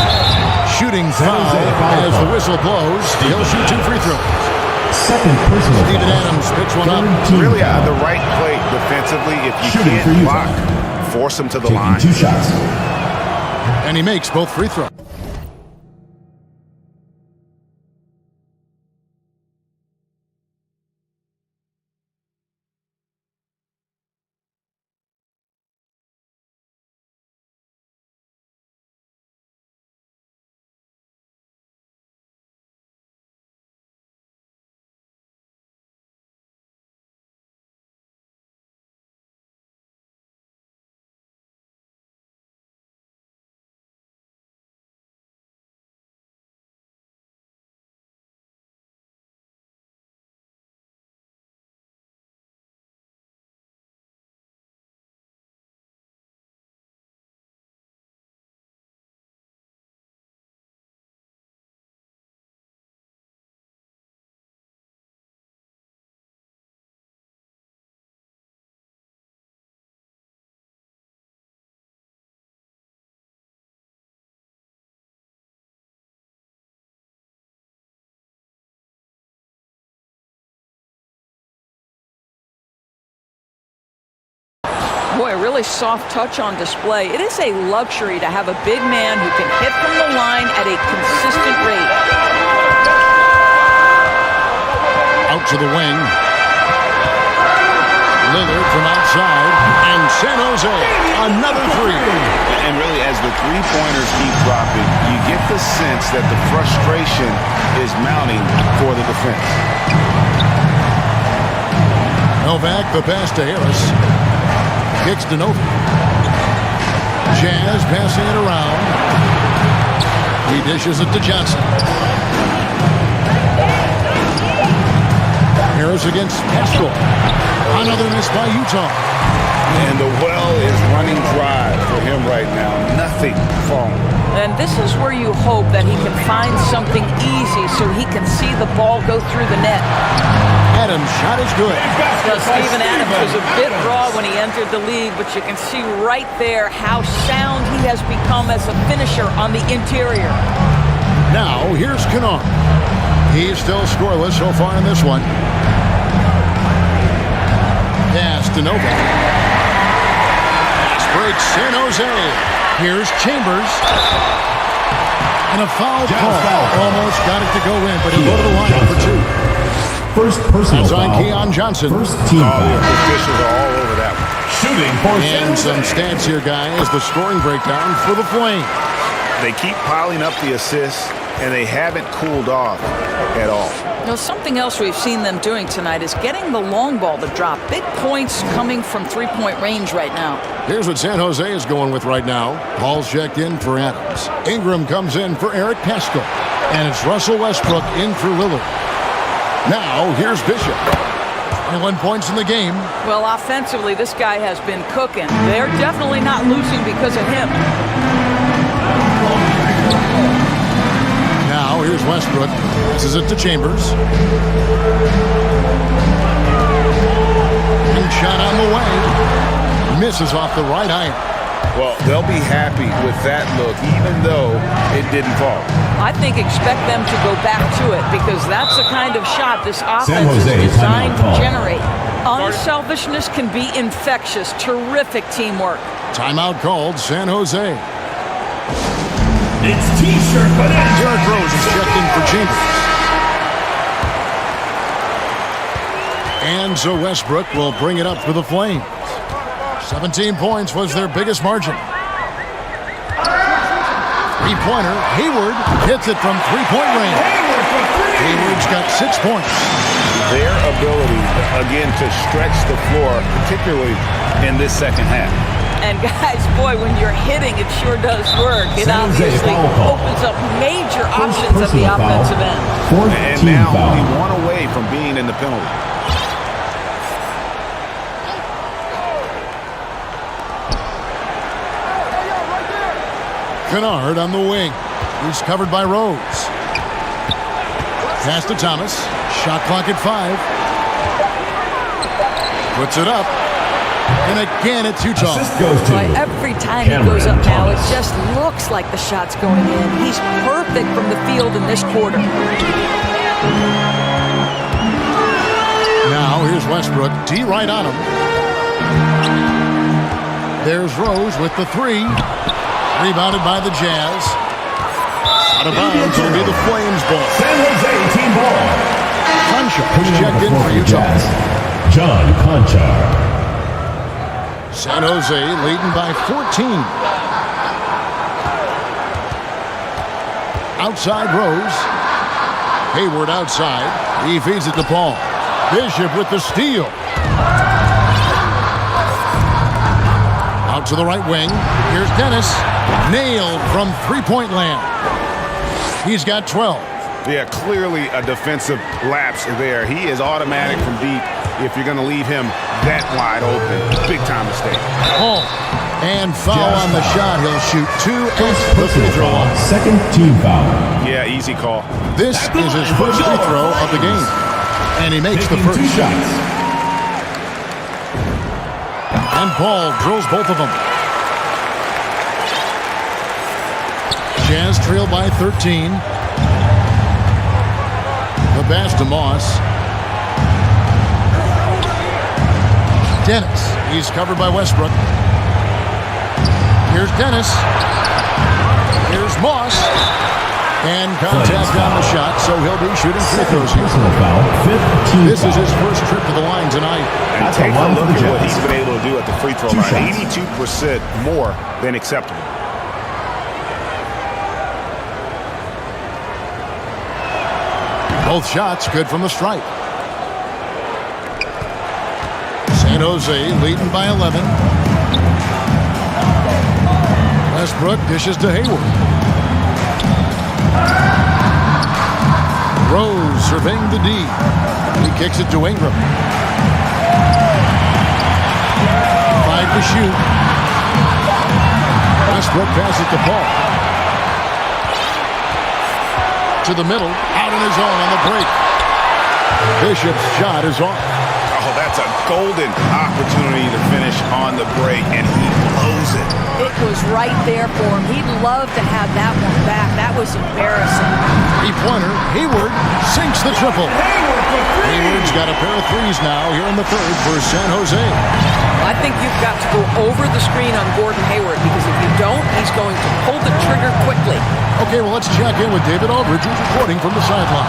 Shooting foul as the whistle blows. He'll shoot 2 free throws. Second personal Steven foul. Adams picks one up. Really out of the right plate defensively. If you can't block, force him to the line. 2 shots. And he makes both free throws. Boy, a really soft touch on display. It is a luxury to have a big man who can hit from the line at a consistent rate. Out to the wing. Lillard from outside. And San Jose, another 3. And really, as the three-pointers keep dropping, you get the sense that the frustration is mounting for the defense. Novak, the pass to Harris. Kicks to Novak. Jazz passing it around. He dishes it to Johnson. Harris against Castro. Another miss by Utah. And the well is running dry for him right now. Nothing falling. And this is where you hope that he can find something easy so he can see the ball go through the net. Adams' shot is good. Well, Steven Adams was a bit raw when he entered the league, but you can see right there how sound he has become as a finisher on the interior. Now, here's Kennard. He's still scoreless so far in this one. Pass to Novak. Pass breaks San Jose. Here's Chambers. And a foul call. Almost got it to go in, but he'll go to the line for 2. First personal foul. That's on foul. Keon Johnson. First team foul. The officials are all over that one. Shooting for And some stats here, guys. The scoring breakdown for the Flames. They keep piling up the assists, and they haven't cooled off at all. You know, something else we've seen them doing tonight is getting the long ball to drop. Big points coming from three-point range right now. Here's what San Jose is going with right now. Paul's checked in for Adams. Ingram comes in for Eric Pascal. And it's Russell Westbrook in for Lillard. Now, here's Bishop. 21 points in the game. Well, offensively, this guy has been cooking. They're definitely not losing because of him. Now, here's Westbrook. Passes it to Chambers. And shot on the way. Misses off the right iron. Well, they'll be happy with that look, even though it didn't fall. I think expect them to go back to it because that's the kind of shot this offense is designed to generate. Unselfishness can be infectious. Terrific teamwork. Timeout called, San Jose. It's T-shirt bonanza. Derrick Rose is checked in for Chambers. And so Westbrook will bring it up for the Flames. 17 points was their biggest margin. Three-pointer, Hayward hits it from three-point range. Hayward's got 6 points. Their ability, again, to stretch the floor, particularly in this second half. And guys, boy, when you're hitting, it sure does work. It obviously opens up major options at the offensive end. And now only one away from being in the penalty. Kennard on the wing. He's covered by Rose. Pass to Thomas. Shot clock at 5. Puts it up. And again, it's Utah. Every time he goes up now, it just looks like the shot's going in. He's perfect from the field in this quarter. Now, here's Westbrook. D right on him. There's Rose with the 3. Rebounded by the Jazz. Out of bounds. It'll be the Flames ball. San Jose team ball. Conchar has checked in for Utah. John Conchar. San Jose leading by 14. Outside Rose. Hayward outside. He feeds it to Paul. Bishop with the steal. Out to the right wing. Here's Dennis. Nailed from three-point land. He's got 12. Yeah, clearly a defensive lapse there. He is automatic from deep if you're going to leave him that wide open. Big time mistake. Oh, and foul on the shot. He'll shoot 2 and the free throw line. Second team foul. Yeah, easy call. This is his first free throw of the game. And he makes the first. 2 shots. And Paul drills both of them. Jazz trail by 13. The pass to Moss. Dennis. He's covered by Westbrook. Here's Dennis. Here's Moss. And contact on the shot, so he'll be shooting free throws here. This is his first trip to the line tonight. And take a look at what he's been able to do at the free throw line. 82% more than acceptable. Both shots good from the stripe. San Jose leading by 11. Westbrook dishes to Hayward. Rose surveying the D. He kicks it to Ingram. 5 to shoot. Westbrook passes to Paul. To the middle. Out on his own on the break. Bishop's shot is off. Oh, that's a golden opportunity to finish on the break, and he blows it. It was right there for him. He'd love to have that one back. That was embarrassing. Three-pointer. Hayward sinks the triple. Hayward's got a pair of threes now here in the third for San Jose. I think you've got to go over the screen on Gordon Hayward, because if you don't, he's going to pull the trigger quickly. Okay, well, let's check in with David Aldridge, who's reporting from the sideline.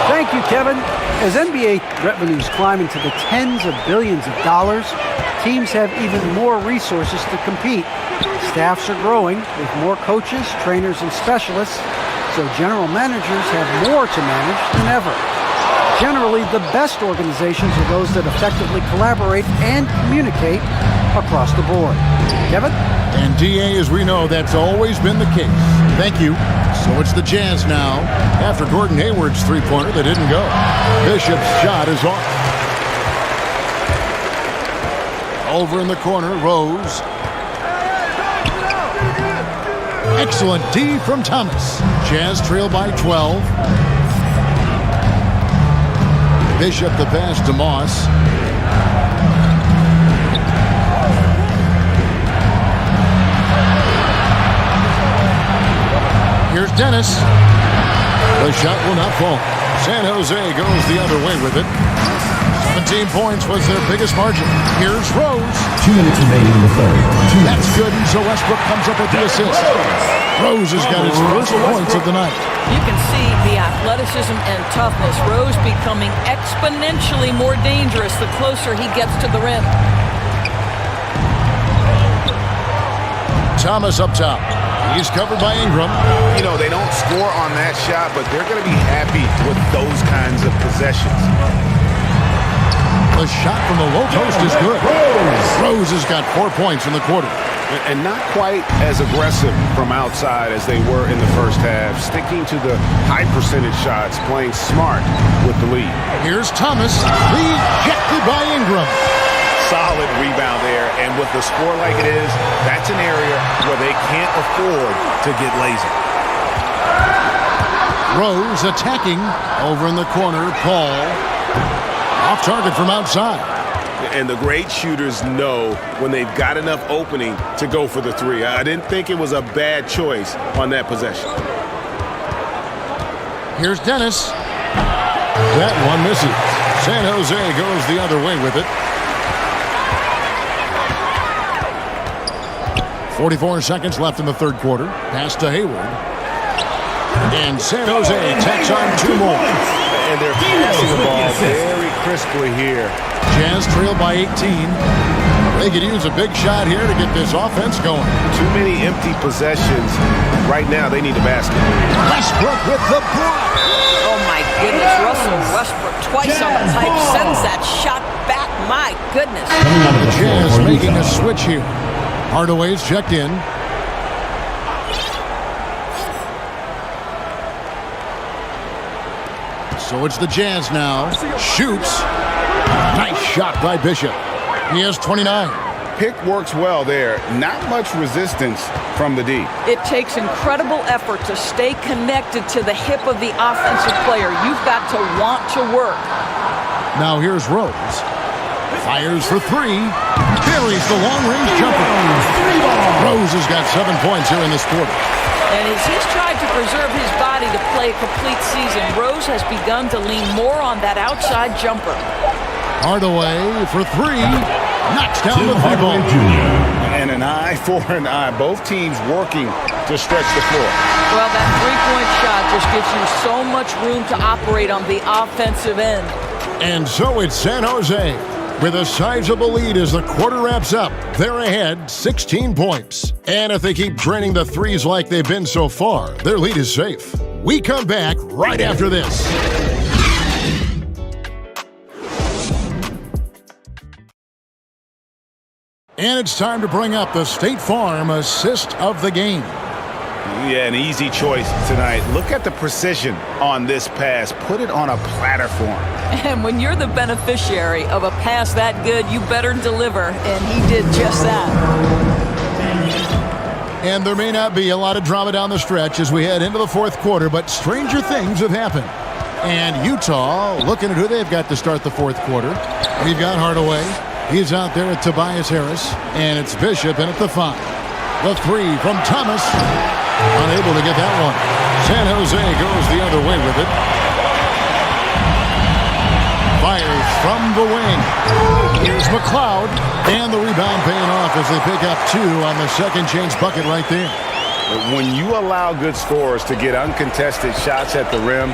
Thank you, Kevin. As NBA revenues climb into the tens of billions of dollars, teams have even more resources to compete. Staffs are growing with more coaches, trainers, and specialists, so general managers have more to manage than ever. Generally, the best organizations are those that effectively collaborate and communicate across the board. Kevin? And DA, as we know, that's always been the case. Thank you. So it's the Jazz now. After Gordon Hayward's three-pointer that didn't go. Bishop's shot is off. Over in the corner, Rose. Excellent D from Thomas. Jazz trail by 12. Bishop the pass to Moss. Here's Dennis. The shot will not fall. San Jose goes the other way with it. 17 points was their biggest margin. Here's Rose. 2 minutes remaining in the third. That's good, and so Westbrook comes up with the assist. Rose has got his first points of the night. You can see the athleticism and toughness. Rose becoming exponentially more dangerous the closer he gets to the rim. Thomas up top. He's covered by Ingram. You know, they don't score on that shot, but they're going to be happy with those kinds of possessions. The shot from the low post is good. Rose has got 4 points in the quarter. And not quite as aggressive from outside as they were in the first half. Sticking to the high percentage shots, playing smart with the lead. Here's Thomas. Rejected by Ingram. Solid rebound there. And with the score like it is, that's an area where they can't afford to get lazy. Rose attacking over in the corner. Paul off target from outside. And the great shooters know when they've got enough opening to go for the three. I didn't think it was a bad choice on that possession. Here's Dennis. That one misses. San Jose goes the other way with it. 44 seconds left in the third quarter. Pass to Hayward. And San Jose tacks on 2 more. And they're passing the ball very crisply here. Jazz trail by 18. They could use a big shot here to get this offense going. Too many empty possessions. Right now, they need a basket. Westbrook with the block. Oh, my goodness. Russell Westbrook twice on the pipe sends that shot back. My goodness. The Jazz making a switch here. Hardaway's checked in. So it's the Jazz now. Shoots. Nice shot by Bishop. He has 29. Pick works well there. Not much resistance from the D. It takes incredible effort to stay connected to the hip of the offensive player. You've got to want to work. Now here's Rose. Fires for 3. Buries the long-range jumper. Rose has got 7 points here in this quarter. And as he's tried to preserve his body to play a complete season, Rose has begun to lean more on that outside jumper. Hardaway for 3. Knocks down the 3-ball. And an eye for an eye. Both teams working to stretch the floor. Well, that three-point shot just gives you so much room to operate on the offensive end. And so it's San Jose with a sizable lead as the quarter wraps up. They're ahead 16 points. And if they keep draining the threes like they've been so far, their lead is safe. We come back right after this. And it's time to bring up the State Farm assist of the game. Yeah, an easy choice tonight. Look at the precision on this pass. Put it on a platter for him. And when you're the beneficiary of a pass that good, you better deliver. And he did just that. And there may not be a lot of drama down the stretch as we head into the fourth quarter, but stranger things have happened. And Utah looking at who they've got to start the fourth quarter. We've got Hardaway. He's out there at Tobias Harris. And it's Bishop in at the 5. The 3 from Thomas. Unable to get that one. San Jose goes the other way with it. Fires from the wing. Here's McLeod. And the rebound paying off as they pick up 2 on the second chance bucket right there. When you allow good scorers to get uncontested shots at the rim,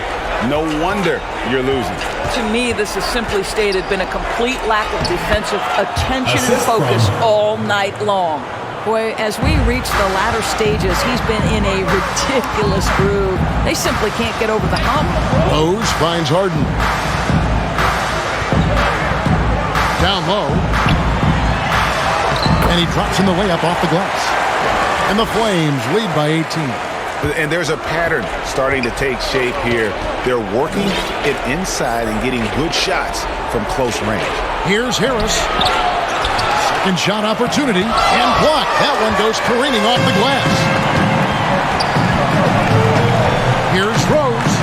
no wonder you're losing. To me, this has simply stated been a complete lack of defensive attention and focus all night long. Boy, as we reach the latter stages, he's been in a ridiculous groove. They simply can't get over the hump. Rose finds Harden. Down low. And he drops in the layup off the glass. And the Flames lead by 18. And there's a pattern starting to take shape here. They're working it inside and getting good shots from close range. Here's Harris. Second shot opportunity and blocked. That one goes careening off the glass. Here's Rose.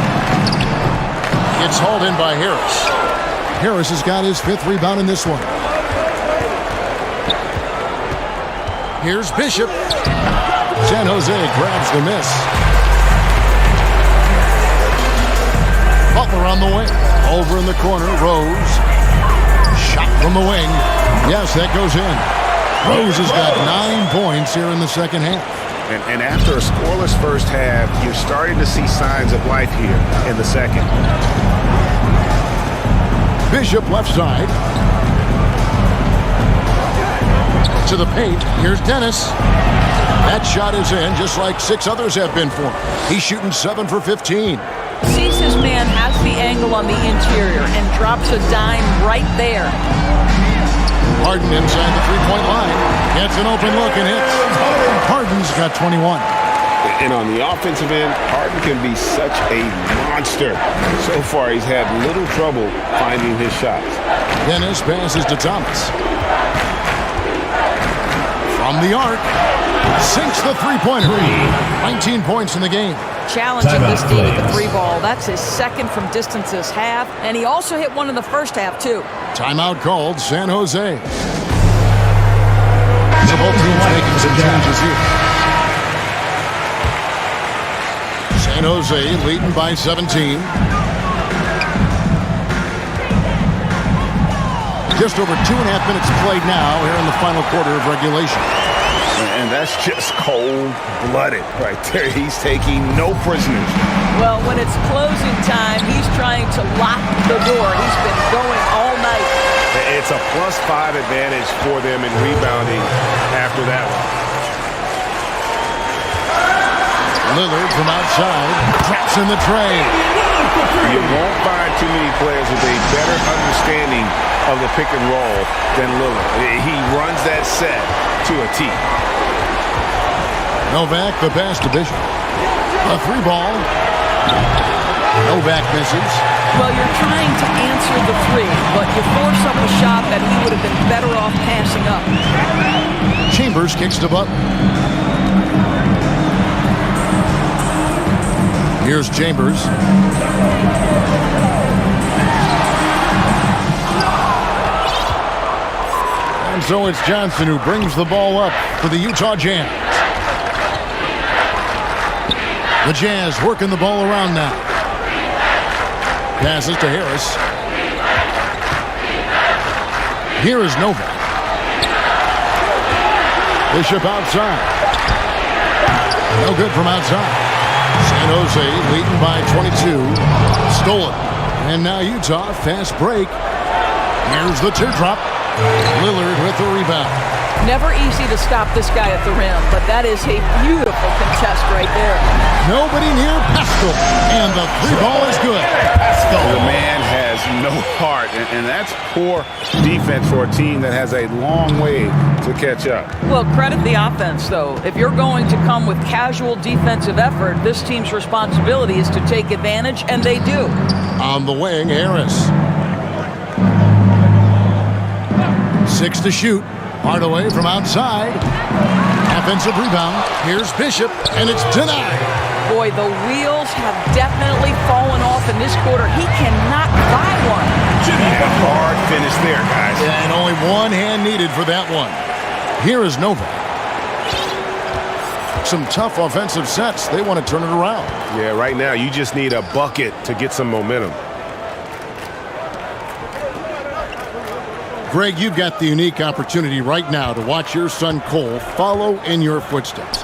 It's hauled in by Harris. Harris has got his 5th rebound in this one. Here's Bishop. San Jose grabs the miss. Butler on the wing. Over in the corner, Rose. Shot from the wing. Yes, that goes in. Rose has got 9 points here in the second half. And after a scoreless first half, you're starting to see signs of life here in the second. Bishop left side. To the paint. Here's Dennis. That shot is in just like 6 others have been for him. He's shooting 7 for 15. Sees his man has the angle on the interior and drops a dime right there. Harden inside the 3-point line. Gets an open look and hits. Harden's got 21. And on the offensive end, Harden can be such a monster. So far, he's had little trouble finding his shots. Dennis passes to Thomas. From the arc, sinks the three-pointer. 19 points in the game. Challenging this team with the three ball. That's his second from distance this half, and he also hit one in the first half, too. Timeout called, San Jose. So both teams making some changes here. San Jose leading by 17. Just over 2.5 minutes played now here in the final quarter of regulation. And that's just cold-blooded right there. He's taking no prisoners. Well, when it's closing time, he's trying to lock the door. He's been going all night. It's a +5 advantage for them in rebounding after that one. Lillard from outside, traps in the tray. You won't find too many players with a better understanding of the pick and roll than Lillard. He runs that set to a T. Novak, the pass to Bishop. A three ball. Novak misses. Well, you're trying to answer the three, but you force up a shot that he would have been better off passing up. Chambers kicks to Butler. Here's Chambers. And so it's Johnson who brings the ball up for the Utah Jazz. The Jazz working the ball around now. Passes to Harris. Here is Novak. Bishop outside. No good from outside. San Jose leading by 22. Stolen. And now Utah, fast break. Here's the teardrop. Lillard with the rebound. Never easy to stop this guy at the rim, but that is a beautiful contest right there. Nobody near Pascal, and the three ball is good. The man has no heart, and that's poor defense for a team that has a long way to catch up. Well, credit the offense, though. If you're going to come with casual defensive effort, this team's responsibility is to take advantage, and they do. On the wing, Harris. 6 to shoot. Hardaway from outside. Offensive rebound. Here's Bishop, and it's denied. Boy, the wheels have definitely fallen off in this quarter. He cannot buy one. Yeah, hard finish there, guys. Yeah, and only one hand needed for that one. Here is Novak. Some tough offensive sets. They want to turn it around. Yeah, right now you just need a bucket to get some momentum. Greg, you've got the unique opportunity right now to watch your son Cole follow in your footsteps.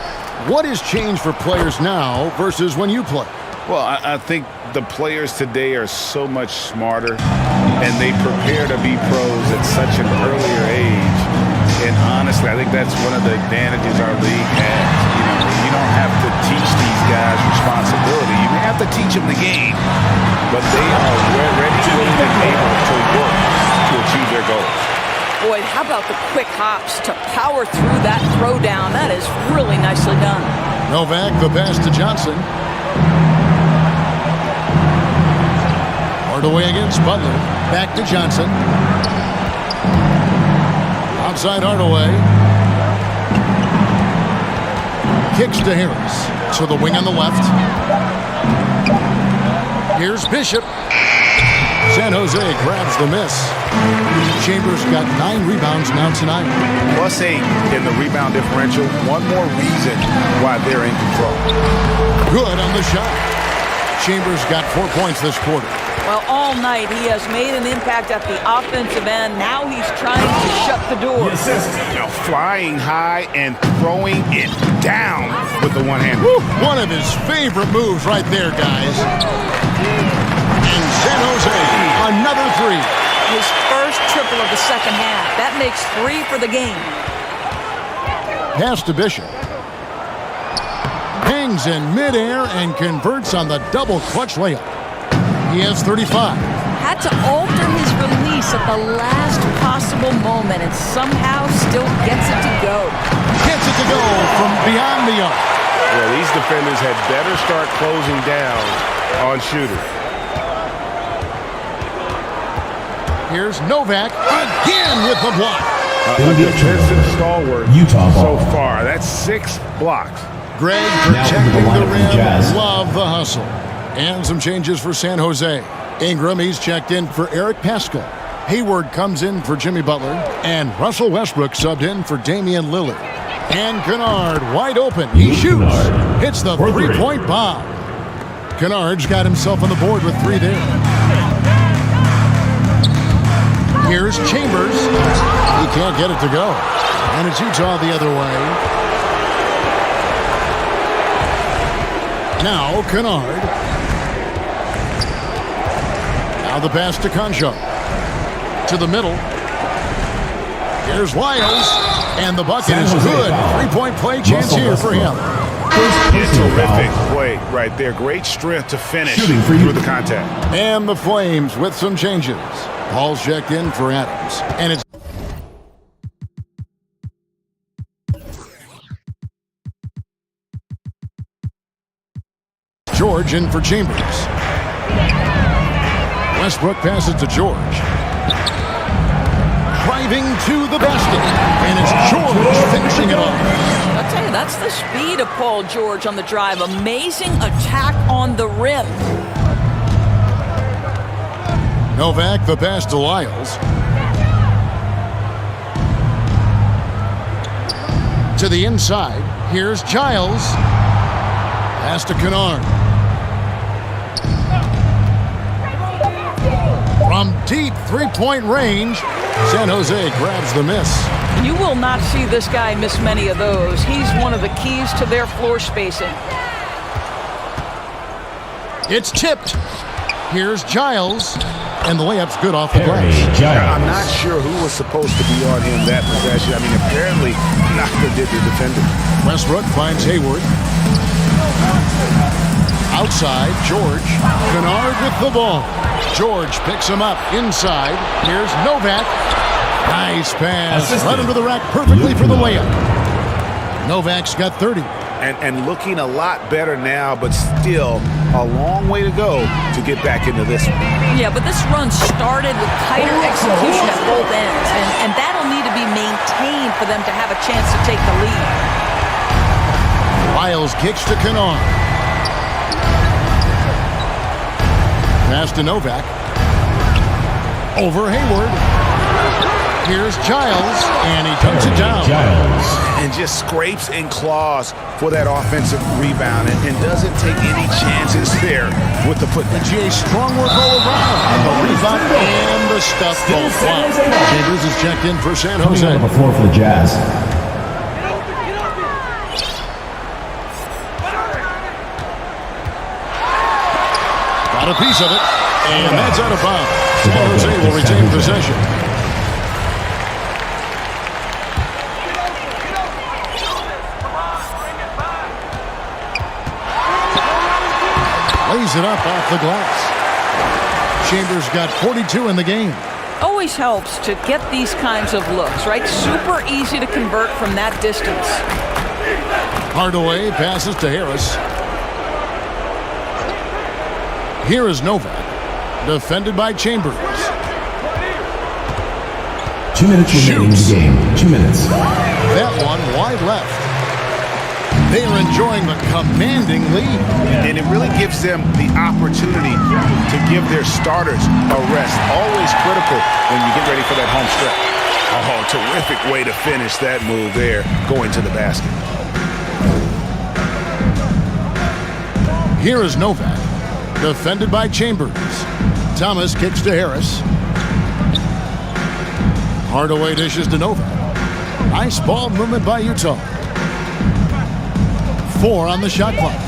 What has changed for players now versus when you played? Well, I think the players today are so much smarter, and they prepare to be pros at such an earlier age. And honestly, I think that's one of the advantages our league has. You don't have to teach these guys responsibility. You may have to teach them the game, but they are ready, willing, and able to work to achieve their goals. Boy, how about the quick hops to power through that throwdown? That is really nicely done. Novak, the pass to Johnson. Hardaway against Butler. Back to Johnson. Outside Hardaway. Kicks to Harris. To the wing on the left. Here's Bishop. San Jose grabs the miss. Chambers got 9 rebounds now tonight. +8 in the rebound differential. One more reason why they're in control. Good on the shot. Chambers got 4 points this quarter. Well, all night he has made an impact at the offensive end. Now he's trying to shut the door. Flying high and throwing it down with the one hand. One of his favorite moves right there, guys. And San Jose, another 3. His first triple of the second half. That makes 3 for the game. Pass to Bishop. Hangs in midair and converts on the double clutch layup. He has 35. Had to alter his release at the last possible moment and somehow still gets it to go. Gets it to go from beyond the arc. Yeah, these defenders had better start closing down on shooters. Here's Novak again with the block. A defensive stalwart Utah so ball. far. That's 6 blocks. Greg Now into protecting the the lineup for rim. Jazz. Love the hustle. And some changes for San Jose. Ingram, he's checked in for Eric Paschall. Hayward comes in for Jimmy Butler. And Russell Westbrook subbed in for Damian Lillard. And Kennard wide open. He shoots. Kennard. Hits the For three. three-point bomb. Kennard's got himself on the board with 3 there. Here's Chambers. He can't get it to go. And it's Utah the other way. Now Kennard. Now the pass to Concho. To the middle. Here's Lyles. And the bucket is good. 3-point play chance here for him. Terrific play right there. Great strength to finish through the contact. And the Flames with some changes. Paul's checked in for Adams. And it's George in for Chambers. Westbrook passes to George. Driving to the basket. And it's George finishing it off. I'll tell you, that's the speed of Paul George on the drive. Amazing attack on the rim. Novak, the pass to Lyles. To the inside. Here's Giles. Pass to Kennard. From deep 3-point range, San Jose grabs the miss. You will not see this guy miss many of those. He's one of the keys to their floor spacing. It's tipped. Here's Giles. And the layup's good off the glass. I'm not sure who was supposed to be on him that possession. I mean, apparently, neither did the defender. Westbrook finds Hayward. Outside, George. Kennard with the ball. George picks him up inside. Here's Novak. Nice pass. Right under the rack perfectly for the layup. Novak's got 30. And looking a lot better now, but still a long way to go to get back into this one. Yeah, but this run started with tighter execution at both ends, and that'll need to be maintained for them to have a chance to take the lead. Lyles kicks to Kennard. Pass to Novak. Over Hayward. Here's Giles, and he dunks it down. And just scrapes and claws for that offensive rebound and doesn't take any chances there with the putback. GA strong work all around. The rebound and the stuff both fly. Chambers is checked in for San Jose. Number 4 for the Jazz. Got a piece of it, and that's out of bounds. San Jose will retain possession. Lays it up off the glass. Chambers got 42 in the game. Always helps to get these kinds of looks, right? Super easy to convert from that distance. Hardaway passes to Harris. Here is Novak, defended by Chambers. 2 minutes remaining in the game. 2 minutes. That one wide left. They are enjoying the commanding lead. And it really gives them the opportunity to give their starters a rest. Always critical when you get ready for that home stretch. Oh, terrific way to finish that move there, going to the basket. Here is Novak, defended by Chambers. Thomas kicks to Harris. Hardaway dishes to Novak. Nice ball movement by Utah. 4 on the shot clock.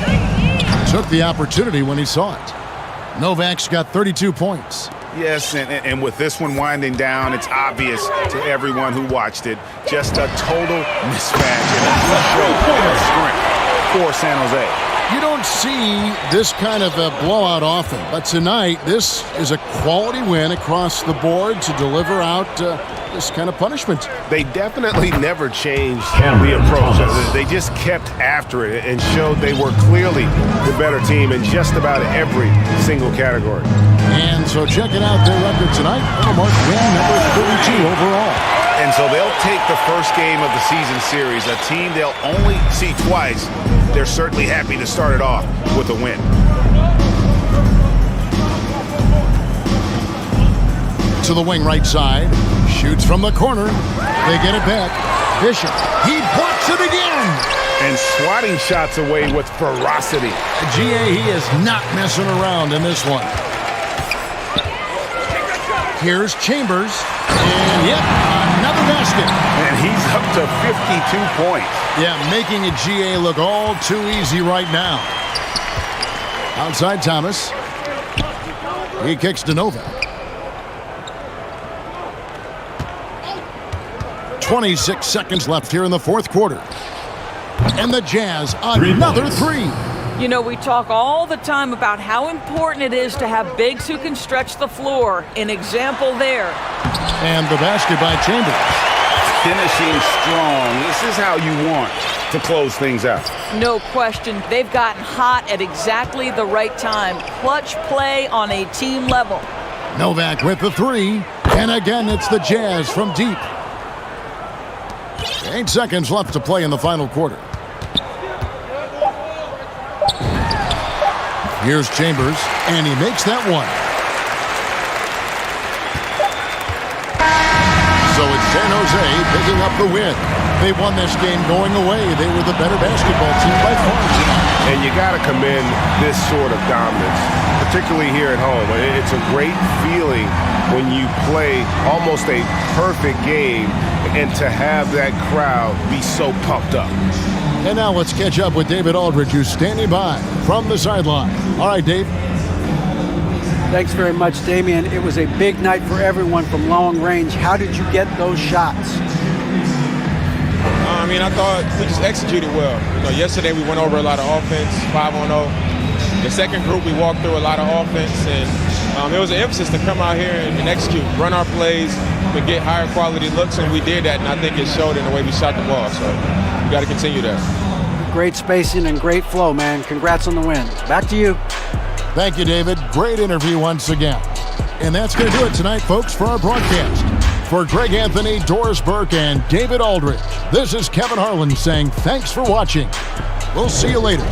Took the opportunity when he saw it. Novak's got 32 points. Yes, and with this one winding down, it's obvious to everyone who watched it. Just a total mismatch and a good show of strength for San Jose. You don't see this kind of a blowout often, but tonight this is a quality win across the board to deliver out this kind of punishment. They definitely never changed the approach. They just kept after it and showed they were clearly the better team in just about every single category. And so checking out their record tonight, a marked win number 32 overall. And so they'll take the first game of the season series, a team they'll only see twice. They're certainly happy to start it off with a win. To the wing right side. Shoots from the corner. They get it back. Bishop. He blocks it again. And swatting shots away with ferocity. GA, he is not messing around in this one. Here's Chambers. And yep, another basket. And he's up to 52 points. Yeah, making a GA look all too easy right now. Outside Thomas. He kicks to Novak. 26 seconds left here in the fourth quarter. And the Jazz, another three. You know, we talk all the time about how important it is to have bigs who can stretch the floor. An example there. And the basket by Chambers. Finishing strong. This is how you want to close things out. No question. They've gotten hot at exactly the right time. Clutch play on a team level. Novak with the three. And again, it's the Jazz from deep. 8 seconds left to play in the final quarter. Here's Chambers, and he makes that one. So it's San Jose picking up the win. They won this game going away. They were the better basketball team by far tonight. And you got to commend this sort of dominance, particularly here at home. It's a great feeling when you play almost a perfect game and to have that crowd be so pumped up. And now let's catch up with David Aldridge, who's standing by from the sideline. All right, Dave. Thanks very much, Damian. It was a big night for everyone from long range. How did you get those shots? I thought we just executed well. Yesterday we went over a lot of offense, 5-on-0. The second group we walked through a lot of offense, and it was an emphasis to come out here and execute, run our plays, but get higher quality looks, and we did that, and I think it showed in the way we shot the ball. So we got to continue that. Great spacing and great flow, man. Congrats on the win. Back to you. Thank you, David. Great interview once again. And that's going to do it tonight, folks, for our broadcast. For Greg Anthony, Doris Burke, and David Aldridge, this is Kevin Harlan saying thanks for watching. We'll see you later.